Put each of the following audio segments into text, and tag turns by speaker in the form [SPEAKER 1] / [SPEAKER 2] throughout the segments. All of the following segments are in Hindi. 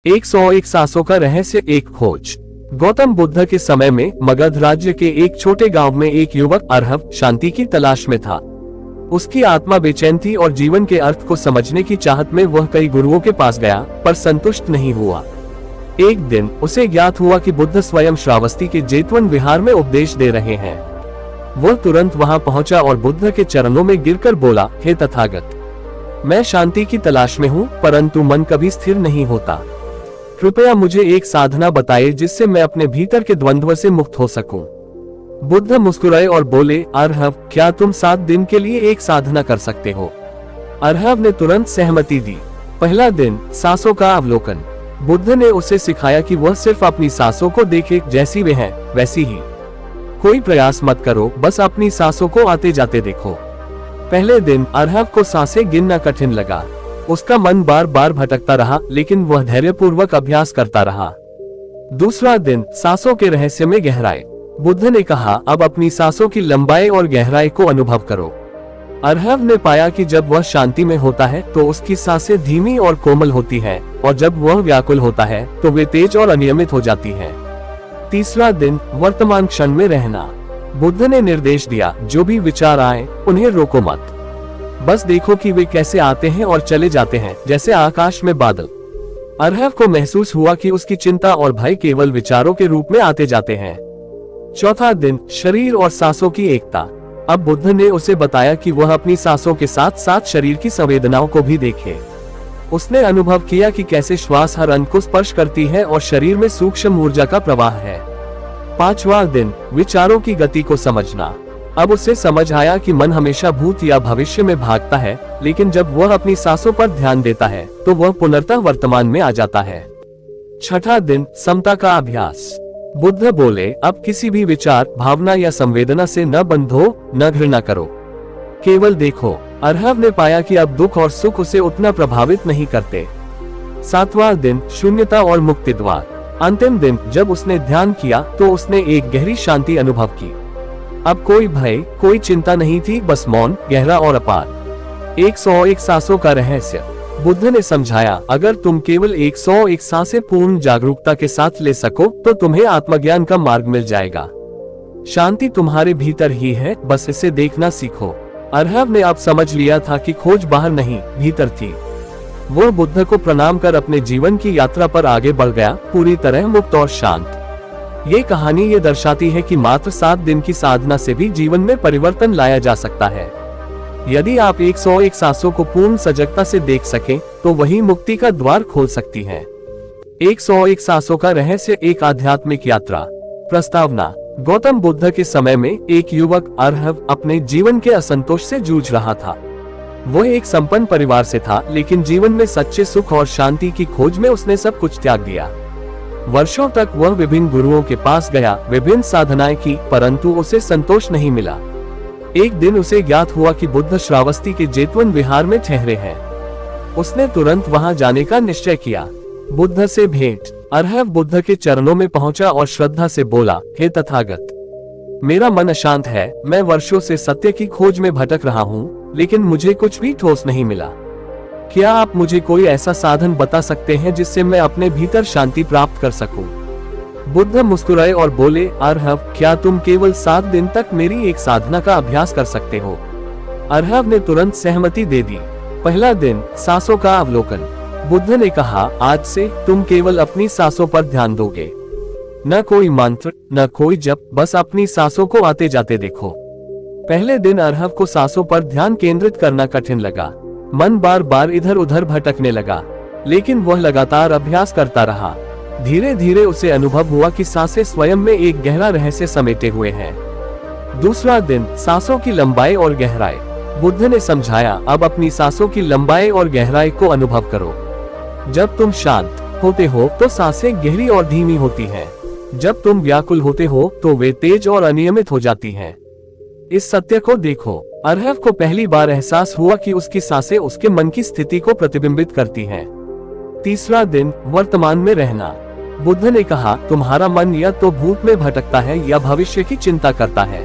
[SPEAKER 1] 101 सांसों का रहस्य, एक खोज। गौतम बुद्ध के समय में मगध राज्य के एक छोटे गांव में एक युवक अर्हव शांति की तलाश में था। उसकी आत्मा बेचैन थी और जीवन के अर्थ को समझने की चाहत में वह कई गुरुओं के पास गया, पर संतुष्ट नहीं हुआ। एक दिन उसे ज्ञात हुआ कि बुद्ध स्वयं श्रावस्ती के जेतवन विहार में उपदेश दे रहे हैं। वह तुरंत वहां पहुंचा और बुद्ध के चरणों में गिरकर बोला, हे तथागत, मैं शांति की तलाश में हूँ, परंतु मन कभी स्थिर नहीं होता। कृपया मुझे एक साधना बताइए जिससे मैं अपने भीतर के द्वंद्व से मुक्त हो सकूं। बुद्ध मुस्कुराए और बोले, अर्हव, क्या तुम 7 दिन के लिए एक साधना कर सकते हो? अर्हव ने तुरंत सहमति दी। पहला दिन, सांसों का अवलोकन। बुद्ध ने उसे सिखाया कि वह सिर्फ अपनी सांसों को देखे, जैसी वे हैं वैसी ही। कोई प्रयास मत करो, बस अपनी सांसों को आते जाते देखो। पहले दिन अर्हव को सांसें गिनना कठिन लगा। उसका मन बार बार भटकता रहा, लेकिन वह धैर्यपूर्वक अभ्यास करता रहा। दूसरा दिन, सांसों के रहस्य में गहराई। बुद्ध ने कहा, अब अपनी सांसों की लंबाई और गहराई को अनुभव करो। अर्हव ने पाया कि जब वह शांति में होता है तो उसकी सांसें धीमी और कोमल होती हैं, और जब वह व्याकुल होता है तो वे तेज और अनियमित हो जाती हैं। तीसरा दिन, वर्तमान क्षण में रहना। बुद्ध ने निर्देश दिया, जो भी विचार आए उन्हें रोको मत, बस देखो कि वे कैसे आते हैं और चले जाते हैं, जैसे आकाश में बादल। अर्हव को महसूस हुआ कि उसकी चिंता और भय केवल विचारों के रूप में आते जाते हैं। चौथा दिन, शरीर और सांसों की एकता। अब बुद्ध ने उसे बताया कि वह अपनी सांसों के साथ साथ शरीर की संवेदनाओं को भी देखे। उसने अनुभव किया कि कैसे श्वास हर अंग को स्पर्श करती है और शरीर में सूक्ष्म ऊर्जा का प्रवाह है। पांचवा दिन, विचारों की गति को समझना। अब उसे समझ आया कि मन हमेशा भूत या भविष्य में भागता है, लेकिन जब वह अपनी सांसों पर ध्यान देता है तो वह पुनर्तः वर्तमान में आ जाता है। छठा दिन, समता का अभ्यास। बुद्ध बोले, अब किसी भी विचार, भावना या संवेदना से न बंधो, न घृणा करो, केवल देखो। अर्हव ने पाया कि अब दुख और सुख उसे उतना प्रभावित नहीं करते। सातवां दिन, शून्यता और मुक्ति द्वार। अंतिम दिन, जब उसने ध्यान किया तो उसने एक गहरी शांति अनुभव की। अब कोई भय, कोई चिंता नहीं थी, बस मौन, गहरा और अपार। 101 सांसों का रहस्य। बुद्ध ने समझाया, अगर तुम केवल 101 सांसें पूर्ण जागरूकता के साथ ले सको तो तुम्हें आत्मज्ञान का मार्ग मिल जाएगा। शांति तुम्हारे भीतर ही है, बस इसे देखना सीखो। अर्हव ने अब समझ लिया था कि खोज बाहर नहीं, भीतर थी। वह बुद्ध को प्रणाम कर अपने जीवन की यात्रा पर आगे बढ़ गया, पूरी तरह मुक्त और शांत। ये कहानी ये दर्शाती है कि मात्र 7 दिन की साधना से भी जीवन में परिवर्तन लाया जा सकता है। यदि आप 101 सांसों को पूर्ण सजगता से देख सकें, तो वही मुक्ति का द्वार खोल सकती है। 101 सांसों का रहस्य, एक आध्यात्मिक यात्रा। प्रस्तावना। गौतम बुद्ध के समय में एक युवक अर्हव अपने जीवन के असंतोष से जूझ रहा था। वह एक संपन्न परिवार से था, लेकिन जीवन में सच्चे सुख और शांति की खोज में उसने सब कुछ त्याग दिया। वर्षों तक वह विभिन्न गुरुओं के पास गया, विभिन्न साधनाएं की, परंतु उसे संतोष नहीं मिला। एक दिन उसे ज्ञात हुआ कि बुद्ध श्रावस्ती के जेतवन विहार में ठहरे हैं। उसने तुरंत वहां जाने का निश्चय किया। बुद्ध से भेंट। अर्हव बुद्ध के चरणों में पहुंचा और श्रद्धा से बोला, हे तथागत, मेरा मन अशांत है, मैं वर्षों से सत्य की खोज में भटक रहा हूँ, लेकिन मुझे कुछ भी ठोस नहीं मिला। क्या आप मुझे कोई ऐसा साधन बता सकते हैं जिससे मैं अपने भीतर शांति प्राप्त कर सकूं? बुद्ध मुस्कुराए और बोले, अर्हव, क्या तुम केवल 7 दिन तक मेरी एक साधना का अभ्यास कर सकते हो? अर्हव ने तुरंत सहमति दे दी। पहला दिन, सांसों का अवलोकन। बुद्ध ने कहा, आज से तुम केवल अपनी सांसों पर ध्यान दोगे। न कोई मंत्र, न कोई जप, बस अपनी सांसों को आते जाते देखो। पहले दिन अर्हव को सांसों पर ध्यान केंद्रित करना कठिन लगा। मन बार बार इधर उधर भटकने लगा, लेकिन वह लगातार अभ्यास करता रहा। धीरे धीरे उसे अनुभव हुआ कि सांसें स्वयं में एक गहरा रहस्य समेटे हुए हैं। दूसरा दिन, सांसों की लंबाई और गहराई। बुद्ध ने समझाया, अब अपनी सांसों की लंबाई और गहराई को अनुभव करो। जब तुम शांत होते हो तो सांसें गहरी और धीमी होती हैं। जब तुम व्याकुल होते हो तो वे तेज और अनियमित हो जाती हैं। इस सत्य को देखो। अर्हव को पहली बार एहसास हुआ कि उसकी सांसें उसके मन की स्थिति को प्रतिबिंबित करती हैं। तीसरा दिन, वर्तमान में रहना। बुद्ध ने कहा, तुम्हारा मन या तो भूत में भटकता है या भविष्य की चिंता करता है,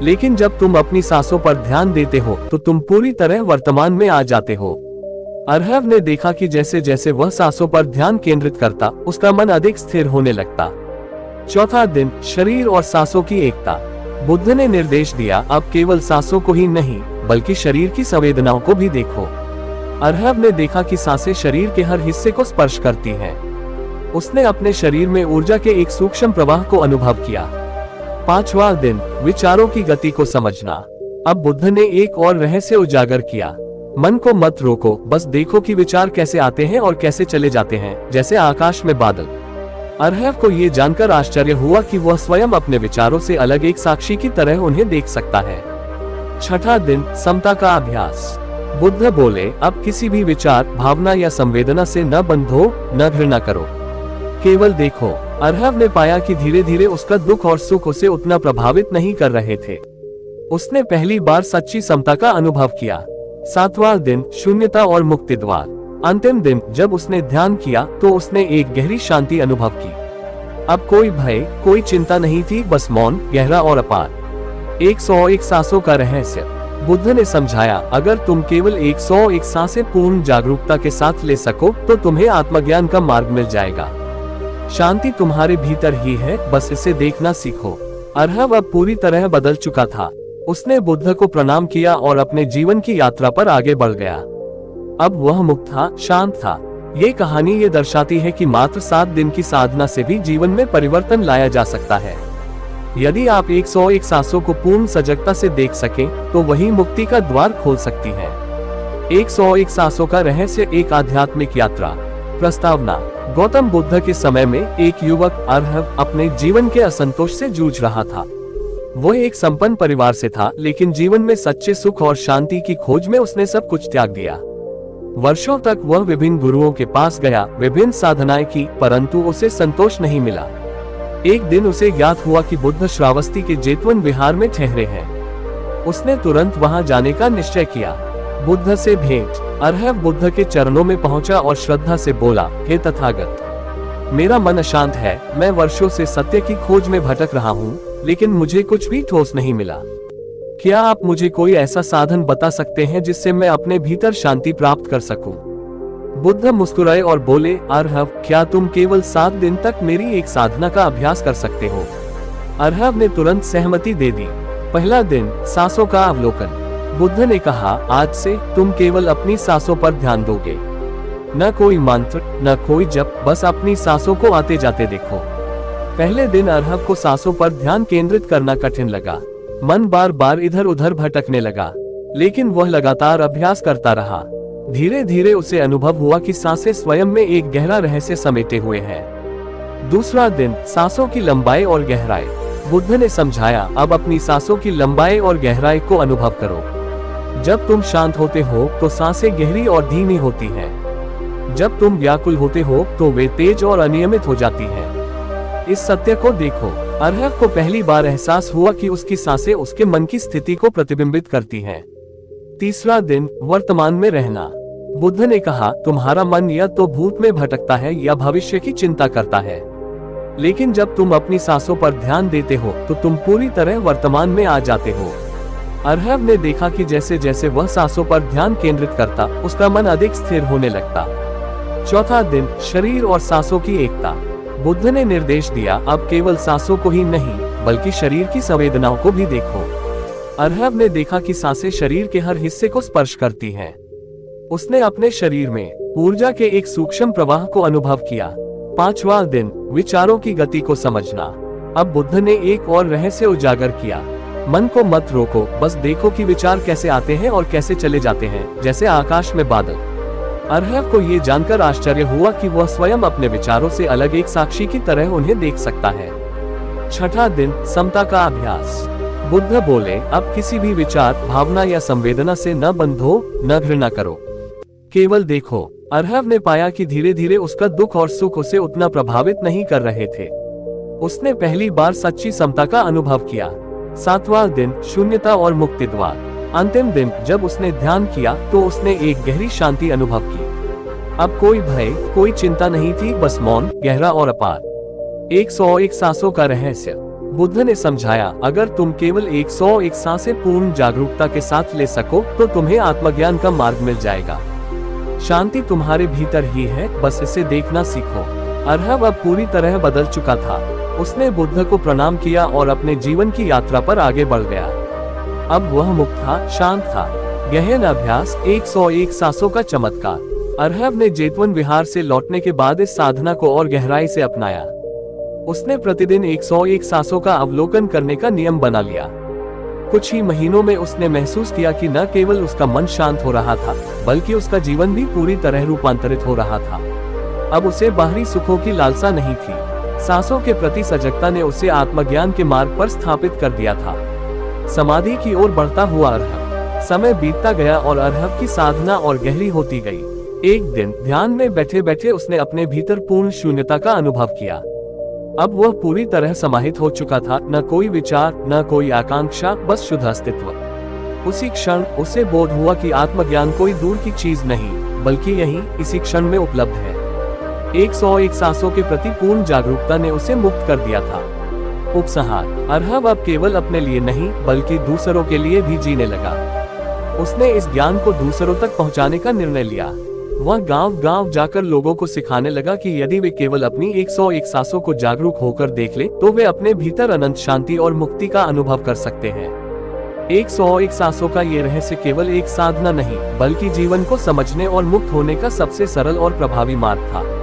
[SPEAKER 1] लेकिन जब तुम अपनी सांसों पर ध्यान देते हो तो तुम पूरी तरह वर्तमान में आ जाते हो। अर्हव ने देखा कि जैसे जैसे वह सांसों पर ध्यान केंद्रित करता, उसका मन अधिक स्थिर होने लगता। चौथा दिन, शरीर और सांसों की एकता। बुद्ध ने निर्देश दिया, अब केवल सांसों को ही नहीं बल्कि शरीर की संवेदनाओं को भी देखो। अर्हव ने देखा कि सांसें शरीर के हर हिस्से को स्पर्श करती हैं। उसने अपने शरीर में ऊर्जा के एक सूक्ष्म प्रवाह को अनुभव किया। पांचवा दिन, विचारों की गति को समझना। अब बुद्ध ने एक और रहस्य उजागर किया। मन को मत रोको, बस देखो कि विचार कैसे आते हैं और कैसे चले जाते हैं, जैसे आकाश में बादल। अर्हव को ये जानकर आश्चर्य हुआ कि वह स्वयं अपने विचारों से अलग एक साक्षी की तरह उन्हें देख सकता है। छठा दिन, समता का अभ्यास। बुद्ध बोले, अब किसी भी विचार, भावना या संवेदना से न बंधो, न घृणा करो, केवल देखो। अर्हव ने पाया कि धीरे धीरे उसका दुख और सुख उसे उतना प्रभावित नहीं कर रहे थे। उसने पहली बार सच्ची समता का अनुभव किया। सातवां दिन, शून्यता और मुक्ति द्वार। अंतिम दिन, जब उसने ध्यान किया तो उसने एक गहरी शांति अनुभव की। अब कोई भय, कोई चिंता नहीं थी, बस मौन, गहरा और अपार। 101 सांसों का रहस्य। बुद्ध ने समझाया, अगर तुम केवल 101 सांसें पूर्ण जागरूकता के साथ ले सको तो तुम्हें आत्मज्ञान का मार्ग मिल जाएगा। शांति तुम्हारे भीतर ही है, बस इसे देखना सीखो। अर्हव अब पूरी तरह बदल चुका था। उसने बुद्ध को प्रणाम किया और अपने जीवन की यात्रा पर आगे बढ़ गया। अब वह मुक्त था, शांत था। ये कहानी ये दर्शाती है कि मात्र 7 दिन की साधना से भी जीवन में परिवर्तन लाया जा सकता है। यदि आप 101 सांसों को पूर्ण सजगता से देख सकें, तो वही मुक्ति का द्वार खोल सकती है। 101 सांसों का रहस्य, एक आध्यात्मिक यात्रा। प्रस्तावना। गौतम बुद्ध के समय में एक युवक अर्हव अपने जीवन के असंतोष से जूझ रहा था। वो एक संपन्न परिवार से था, लेकिन जीवन में सच्चे सुख और शांति की खोज में उसने सब कुछ त्याग दिया। वर्षों तक वह विभिन्न गुरुओं के पास गया, विभिन्न साधनाएं की, परंतु उसे संतोष नहीं मिला। एक दिन उसे ज्ञात हुआ कि बुद्ध श्रावस्ती के जेतवन विहार में ठहरे हैं। उसने तुरंत वहां जाने का निश्चय किया। बुद्ध से भेंट। अर्हव बुद्ध के चरणों में पहुंचा और श्रद्धा से बोला, हे तथागत, मेरा मन अशांत है। मैं वर्षों से सत्य की खोज में भटक रहा हूँ, लेकिन मुझे कुछ भी ठोस नहीं मिला। क्या आप मुझे कोई ऐसा साधन बता सकते हैं जिससे मैं अपने भीतर शांति प्राप्त कर सकूं? बुद्ध मुस्कुराए और बोले, अर्हव, क्या तुम केवल 7 दिन तक मेरी एक साधना का अभ्यास कर सकते हो? अर्हव ने तुरंत सहमति दे दी। पहला दिन, सांसों का अवलोकन। बुद्ध ने कहा, आज से तुम केवल अपनी सांसों पर ध्यान दोगे। न कोई मंत्र, न कोई जप, बस अपनी सांसों को आते जाते देखो। पहले दिन अर्हव को सांसों पर ध्यान केंद्रित करना कठिन लगा। मन बार बार इधर उधर भटकने लगा, लेकिन वह लगातार अभ्यास करता रहा। धीरे धीरे उसे अनुभव हुआ कि सांसें स्वयं में एक गहरा रहस्य समेटे हुए हैं। दूसरा दिन, सांसों की लंबाई और गहराई। बुद्ध ने समझाया, अब अपनी सांसों की लंबाई और गहराई को अनुभव करो। जब तुम शांत होते हो तो सांसें गहरी और धीमी होती हैं। जब तुम व्याकुल होते हो तो वे तेज और अनियमित हो जाती हैं। इस सत्य को देखो। अर्हव को पहली बार एहसास हुआ कि उसकी सांसें उसके मन की स्थिति को प्रतिबिंबित करती हैं। तीसरा दिन, वर्तमान में रहना। बुद्ध ने कहा, तुम्हारा मन या तो भूत में भटकता है या भविष्य की चिंता करता है, लेकिन जब तुम अपनी सांसों पर ध्यान देते हो तो तुम पूरी तरह वर्तमान में आ जाते हो। अर्हव ने देखा कि जैसे जैसे वह सांसों पर ध्यान केंद्रित करता, उसका मन अधिक स्थिर होने लगता। चौथा दिन, शरीर और सांसों की एकता। बुद्ध ने निर्देश दिया, अब केवल सांसों को ही नहीं बल्कि शरीर की संवेदनाओं को भी देखो। अर्हव ने देखा कि सांसें शरीर के हर हिस्से को स्पर्श करती हैं। उसने अपने शरीर में ऊर्जा के एक सूक्ष्म प्रवाह को अनुभव किया। पांचवां दिन, विचारों की गति को समझना। अब बुद्ध ने एक और रहस्य उजागर किया। मन को मत रोको, बस देखो कि विचार कैसे आते हैं और कैसे चले जाते हैं, जैसे आकाश में बादल। अर्हव को ये जानकर आश्चर्य हुआ कि वह स्वयं अपने विचारों से अलग एक साक्षी की तरह उन्हें देख सकता है। छठा दिन, समता का अभ्यास। बुद्ध बोले, अब किसी भी विचार, भावना या संवेदना से न बंधो, न घृणा करो, केवल देखो। अर्हव ने पाया कि धीरे धीरे उसका दुख और सुख उसे उतना प्रभावित नहीं कर रहे थे। उसने पहली बार सच्ची समता का अनुभव किया। सातवां दिन, शून्यता और मुक्ति द्वार। अंतिम दिन, जब उसने ध्यान किया तो उसने एक गहरी शांति अनुभव की। अब कोई भय, कोई चिंता नहीं थी, बस मौन, गहरा और अपार। 101 सांसों का रहस्य। बुद्ध ने समझाया, अगर तुम केवल 101 सांसें पूर्ण जागरूकता के साथ ले सको तो तुम्हें आत्मज्ञान का मार्ग मिल जाएगा। शांति तुम्हारे भीतर ही है, बस इसे देखना सीखो। अरहब अब पूरी तरह बदल चुका था। उसने बुद्ध को प्रणाम किया और अपने जीवन की यात्रा पर आगे बढ़ गया। अब वह मुक्त था, शांत था। गहन अभ्यास, 101 सांसों का चमत्कार। अरहब ने जेतवन विहार से लौटने के बाद इस साधना को और गहराई से अपनाया। उसने प्रतिदिन 101 सांसों का अवलोकन करने का नियम बना लिया। कुछ ही महीनों में उसने महसूस किया कि न केवल उसका मन शांत हो रहा था, बल्कि उसका जीवन भी पूरी तरह रूपांतरित हो रहा था। अब उसे बाहरी सुखों की लालसा नहीं थी। सांसों के प्रति सजगता ने उसे आत्मज्ञान के मार्ग पर स्थापित कर दिया था। समाधि की ओर बढ़ता हुआ अरहब। समय बीतता गया और अरहब की साधना और गहरी होती गई। एक दिन ध्यान में बैठे बैठे उसने अपने भीतर पूर्ण शून्यता का अनुभव किया। अब वह पूरी तरह समाहित हो चुका था, न कोई विचार, न कोई आकांक्षा, बस शुद्ध अस्तित्व। उसी क्षण उसे बोध हुआ कि आत्मज्ञान कोई दूर की चीज नहीं, बल्कि यही इसी क्षण में उपलब्ध है। 101 सांसों के प्रति पूर्ण जागरूकता ने उसे मुक्त कर दिया था। उपसंहार, अरहब अब केवल अपने लिए नहीं, बल्कि दूसरों के लिए भी जीने लगा। उसने इस ज्ञान को दूसरों तक पहुंचाने का निर्णय लिया। वह गांव-गांव जाकर लोगों को सिखाने लगा कि यदि वे केवल अपनी 101 सांसों को जागरूक होकर देख ले, तो वे अपने भीतर अनंत शांति और मुक्ति का अनुभव कर सकते हैं। 101 सांसों का ये रहस्य केवल एक साधना नहीं, बल्कि जीवन को समझने और मुक्त होने का सबसे सरल और प्रभावी मार्ग था।